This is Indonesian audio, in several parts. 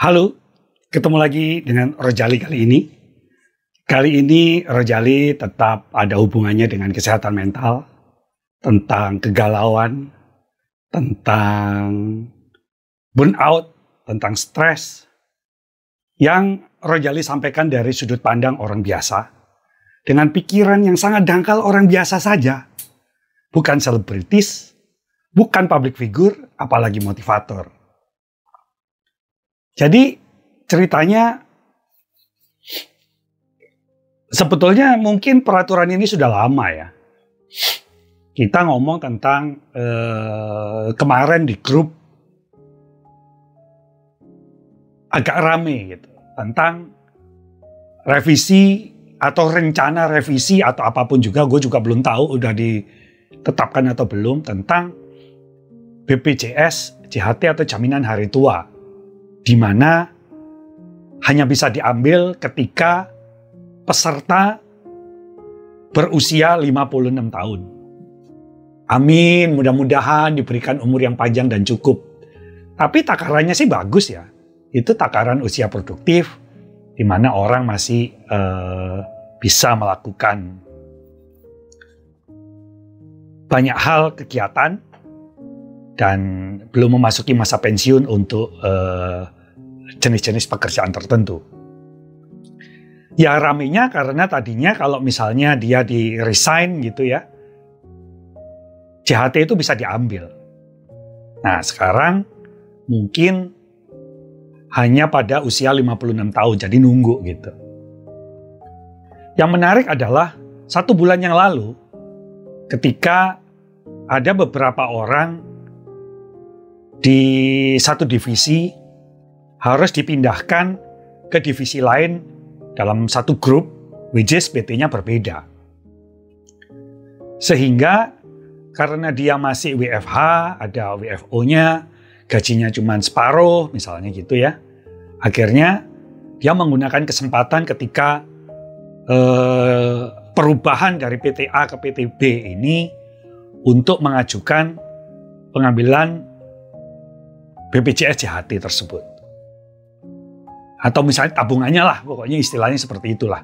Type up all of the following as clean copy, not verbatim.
Halo, ketemu lagi dengan Rojali kali ini. Kali ini Rojali tetap ada hubungannya dengan kesehatan mental, tentang kegalauan, tentang burnout, tentang stres, yang Rojali sampaikan dari sudut pandang orang biasa, dengan pikiran yang sangat dangkal orang biasa saja, bukan selebritis, bukan public figure, apalagi motivator. Jadi ceritanya sebetulnya mungkin peraturan ini sudah lama ya. Kita ngomong tentang kemarin di grup agak rame gitu tentang revisi atau rencana revisi atau apapun juga, gue juga belum tahu udah ditetapkan atau belum, tentang BPJS JHT atau jaminan hari tua, di mana hanya bisa diambil ketika peserta berusia 56 tahun. Amin, mudah-mudahan diberikan umur yang panjang dan cukup. Tapi takarannya sih bagus ya. Itu takaran usia produktif, di mana orang masih bisa melakukan banyak hal kegiatan dan belum memasuki masa pensiun untuk jenis-jenis pekerjaan tertentu. Ya ramenya karena tadinya kalau misalnya dia di resign gitu ya, JHT itu bisa diambil. Nah sekarang mungkin hanya pada usia 56 tahun, jadi nunggu gitu. Yang menarik adalah 1 bulan yang lalu ketika ada beberapa orang di satu divisi harus dipindahkan ke divisi lain dalam satu grup, which is PT-nya berbeda. Sehingga karena dia masih WFH, ada WFO-nya, gajinya cuma separuh misalnya gitu ya. Akhirnya dia menggunakan kesempatan ketika perubahan dari PT A ke PT B ini untuk mengajukan pengambilan BPJS JHT tersebut. Atau misalnya tabungannya lah, pokoknya istilahnya seperti itulah.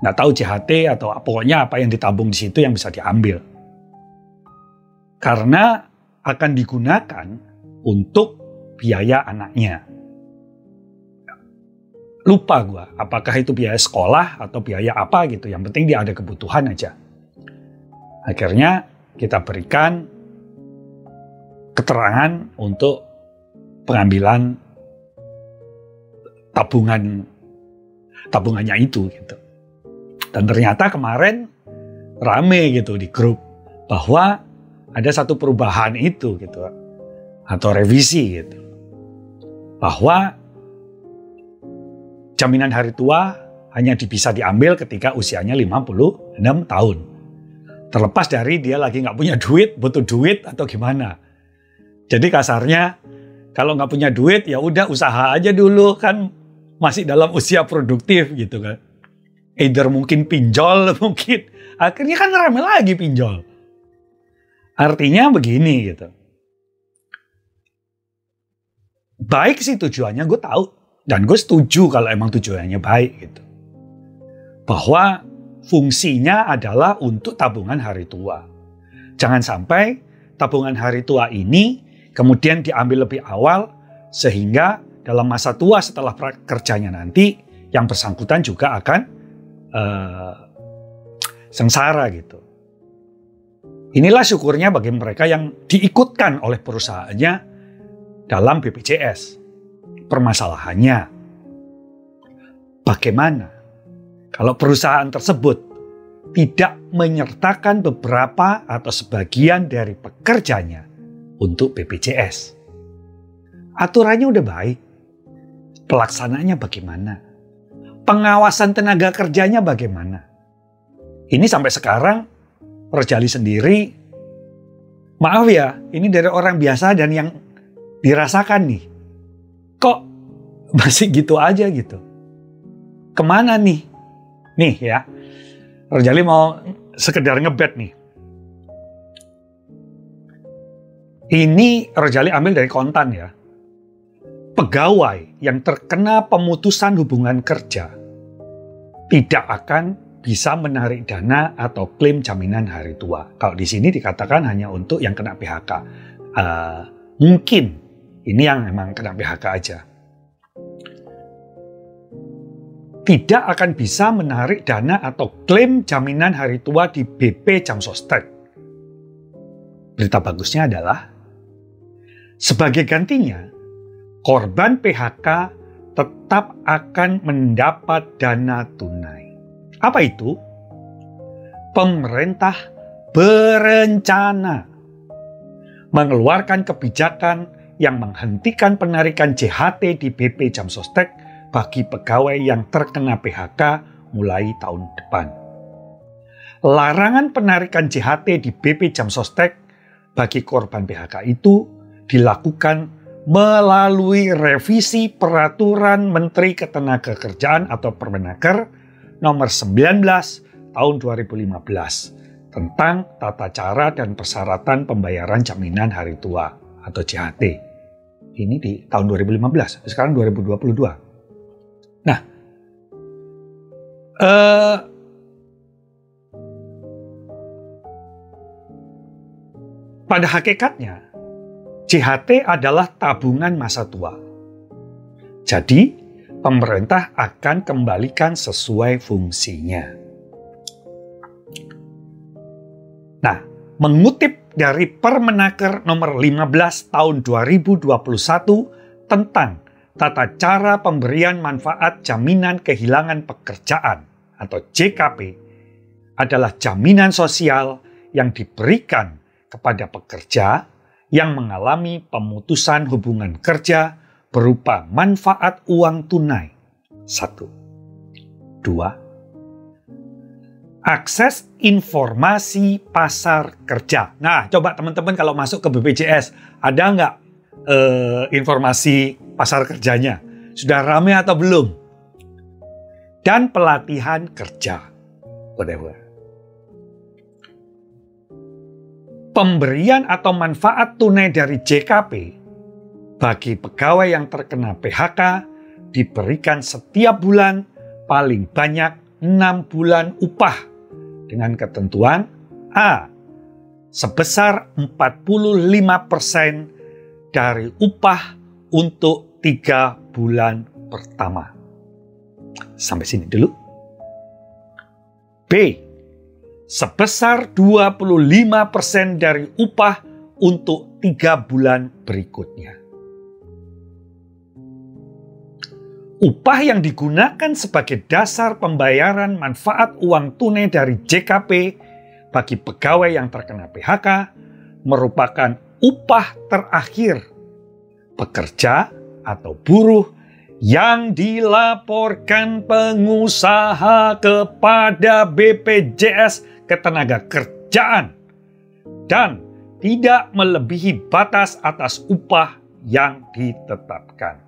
Nggak tahu JHT atau pokoknya apa yang ditabung di situ yang bisa diambil. Karena akan digunakan untuk biaya anaknya. Lupa gue, apakah itu biaya sekolah atau biaya apa gitu. Yang penting dia ada kebutuhan aja. Akhirnya kita berikan keterangan untuk pengambilan tabungannya itu gitu. Dan ternyata kemarin rame gitu di grup bahwa ada satu perubahan itu gitu atau revisi gitu. Bahwa jaminan hari tua hanya bisa diambil ketika usianya 56 tahun. Terlepas dari dia lagi nggak punya duit, butuh duit atau gimana. Jadi kasarnya kalau nggak punya duit ya udah usaha aja dulu, kan masih dalam usia produktif gitu kan. Either mungkin pinjol, mungkin akhirnya kan rame lagi pinjol. Artinya begini gitu. Baik sih tujuannya, gue tahu dan gue setuju kalau emang tujuannya baik gitu. Bahwa fungsinya adalah untuk tabungan hari tua. Jangan sampai tabungan hari tua ini kemudian diambil lebih awal sehingga dalam masa tua setelah kerjanya nanti yang bersangkutan juga akan sengsara gitu. Inilah syukurnya bagi mereka yang diikutkan oleh perusahaannya dalam BPJS. Permasalahannya, bagaimana kalau perusahaan tersebut tidak menyertakan beberapa atau sebagian dari pekerjanya untuk BPJS? Aturannya udah baik, pelaksanaannya bagaimana? Pengawasan tenaga kerjanya bagaimana? Ini sampai sekarang Rojali sendiri, maaf ya, ini dari orang biasa dan yang dirasakan nih. Kok masih gitu aja gitu? Kemana nih? Nih ya, Rojali mau sekedar ngebet nih. Ini Rojali ambil dari Kontan ya. pegawai yang terkena pemutusan hubungan kerja tidak akan bisa menarik dana atau klaim jaminan hari tua. Kalau di sini dikatakan hanya untuk yang kena PHK. Mungkin ini yang memang kena PHK aja. Tidak akan bisa menarik dana atau klaim jaminan hari tua di BP Jam Sostek. Berita bagusnya adalah, sebagai gantinya, korban PHK tetap akan mendapat dana tunai. Apa itu? Pemerintah berencana mengeluarkan kebijakan yang menghentikan penarikan JHT di BP Jam Sostek bagi pegawai yang terkena PHK mulai tahun depan. Larangan penarikan JHT di BP Jam Sostek bagi korban PHK itu dilakukan melalui revisi Peraturan Menteri Ketenagakerjaan atau Permenaker nomor 19 tahun 2015 tentang tata cara dan persyaratan pembayaran jaminan hari tua atau JHT. Ini di tahun 2015, sekarang 2022. Nah, pada hakikatnya JHT adalah tabungan masa tua. Jadi, pemerintah akan kembalikan sesuai fungsinya. Nah, mengutip dari Permenaker nomor 15 tahun 2021 tentang tata cara pemberian manfaat jaminan kehilangan pekerjaan atau JKP adalah jaminan sosial yang diberikan kepada pekerja yang mengalami pemutusan hubungan kerja berupa manfaat uang tunai. 1. 2. Akses informasi pasar kerja. Nah, coba teman-teman kalau masuk ke BPJS, ada nggak informasi pasar kerjanya? Sudah ramai atau belum? Dan pelatihan kerja. Whatever. Pemberian atau manfaat tunai dari JKP bagi pegawai yang terkena PHK diberikan setiap bulan paling banyak 6 bulan upah dengan ketentuan A. Sebesar 45% dari upah untuk 3 bulan pertama. Sampai sini dulu. B. Sebesar 25% dari upah untuk 3 bulan berikutnya. Upah yang digunakan sebagai dasar pembayaran manfaat uang tunai dari JKP bagi pegawai yang terkena PHK merupakan upah terakhir pekerja atau buruh yang dilaporkan pengusaha kepada BPJS Ketenagakerjaan dan tidak melebihi batas atas upah yang ditetapkan.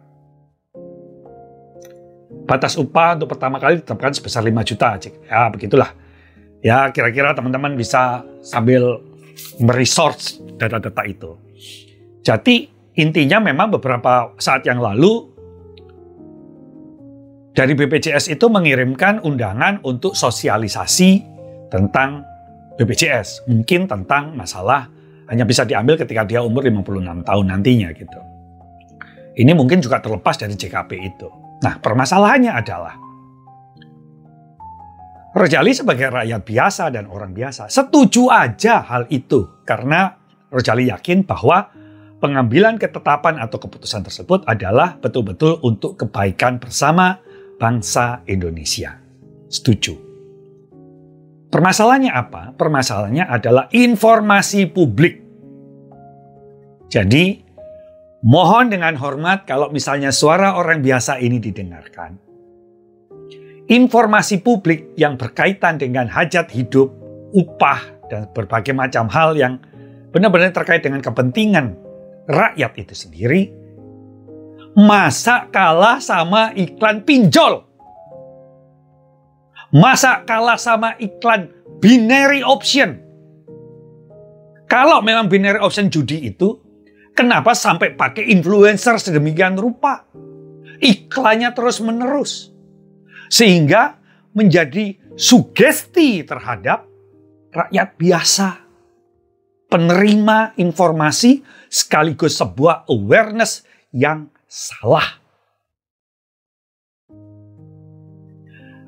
Batas upah untuk pertama kali ditetapkan sebesar 5 juta. Ya, begitulah. Ya, kira-kira teman-teman bisa sambil meresearch data-data itu. Jadi, intinya memang beberapa saat yang lalu dari BPJS itu mengirimkan undangan untuk sosialisasi tentang BPJS. Mungkin tentang masalah hanya bisa diambil ketika dia umur 56 tahun nantinya gitu. Ini mungkin juga terlepas dari JKP itu. Nah, permasalahannya adalah Rojali sebagai rakyat biasa dan orang biasa setuju aja hal itu. Karena Rojali yakin bahwa pengambilan ketetapan atau keputusan tersebut adalah betul-betul untuk kebaikan bersama bangsa Indonesia. Setuju. Permasalahannya apa? Permasalahannya adalah informasi publik. Jadi, mohon dengan hormat kalau misalnya suara orang biasa ini didengarkan. Informasi publik yang berkaitan dengan hajat hidup, upah, dan berbagai macam hal yang benar-benar terkait dengan kepentingan rakyat itu sendiri, masa kalah sama iklan pinjol? Masa kalah sama iklan binary option? Kalau memang binary option judi itu Kenapa sampai pakai influencer sedemikian rupa? Iklannya terus-menerus. Sehingga menjadi sugesti terhadap rakyat biasa. Penerima informasi sekaligus sebuah awareness yang salah.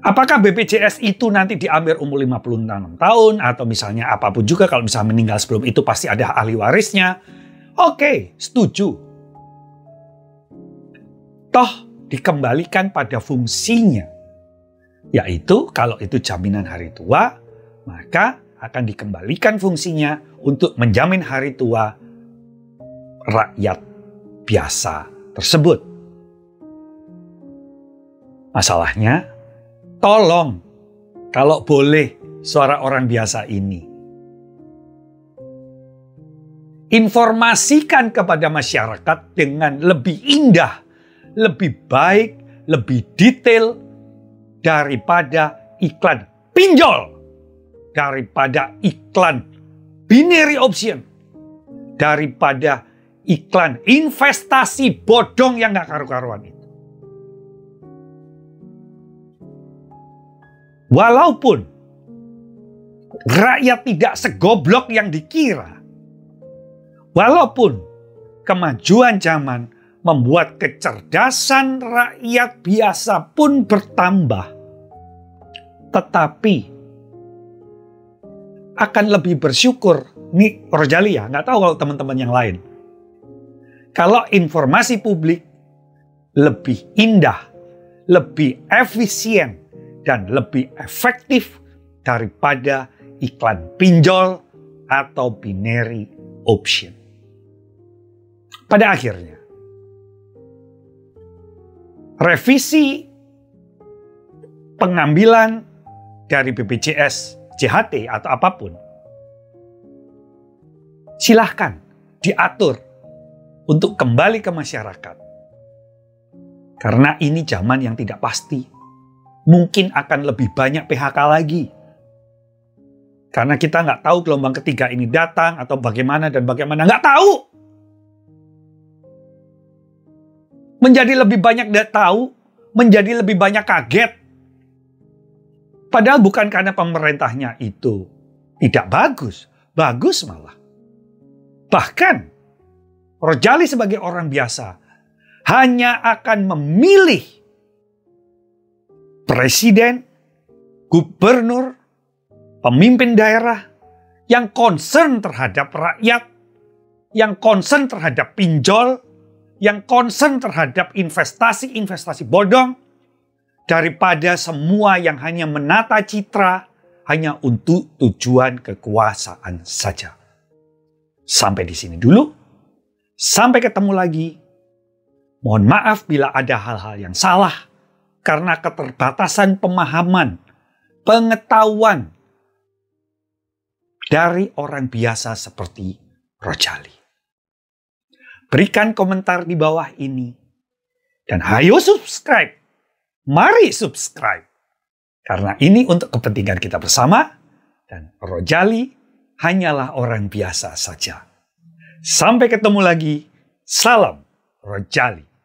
Apakah BPJS itu nanti diambil umur 56 tahun atau misalnya apapun juga, kalau misalnya meninggal sebelum itu pasti ada ahli warisnya. Oke, setuju. Toh dikembalikan pada fungsinya. Yaitu kalau itu jaminan hari tua, maka akan dikembalikan fungsinya untuk menjamin hari tua rakyat biasa tersebut. Masalahnya, tolong, kalau boleh, suara orang biasa ini informasikan kepada masyarakat dengan lebih indah, lebih baik, lebih detail daripada iklan pinjol, daripada iklan binary option, daripada iklan investasi bodong yang gak karu-karuan itu. Walaupun rakyat tidak segoblok yang dikira, walaupun kemajuan zaman membuat kecerdasan rakyat biasa pun bertambah, tetapi akan lebih bersyukur, nih Rojali ya, nggak tahu kalau teman-teman yang lain, kalau informasi publik lebih indah, lebih efisien, dan lebih efektif daripada iklan pinjol atau binary option. Pada akhirnya, revisi pengambilan dari BPJS, JHT atau apapun, silahkan diatur untuk kembali ke masyarakat. Karena ini zaman yang tidak pasti. Mungkin akan lebih banyak PHK lagi. Karena kita nggak tahu gelombang ketiga ini datang atau bagaimana dan bagaimana. Nggak tahu. Menjadi lebih banyak nggak tahu, menjadi lebih banyak kaget. Padahal bukan karena pemerintahnya itu tidak bagus. Bagus malah. Bahkan, Rojali sebagai orang biasa hanya akan memilih presiden, gubernur, pemimpin daerah yang concern terhadap rakyat, yang concern terhadap pinjol, yang concern terhadap investasi-investasi bodong, daripada semua yang hanya menata citra hanya untuk tujuan kekuasaan saja. Sampai di sini dulu. Sampai ketemu lagi. Mohon maaf bila ada hal-hal yang salah. Karena keterbatasan pemahaman, pengetahuan dari orang biasa seperti Rojali. Berikan komentar di bawah ini. Dan ayo subscribe. Mari subscribe. Karena ini untuk kepentingan kita bersama. Dan Rojali hanyalah orang biasa saja. Sampai ketemu lagi. Salam Rojali.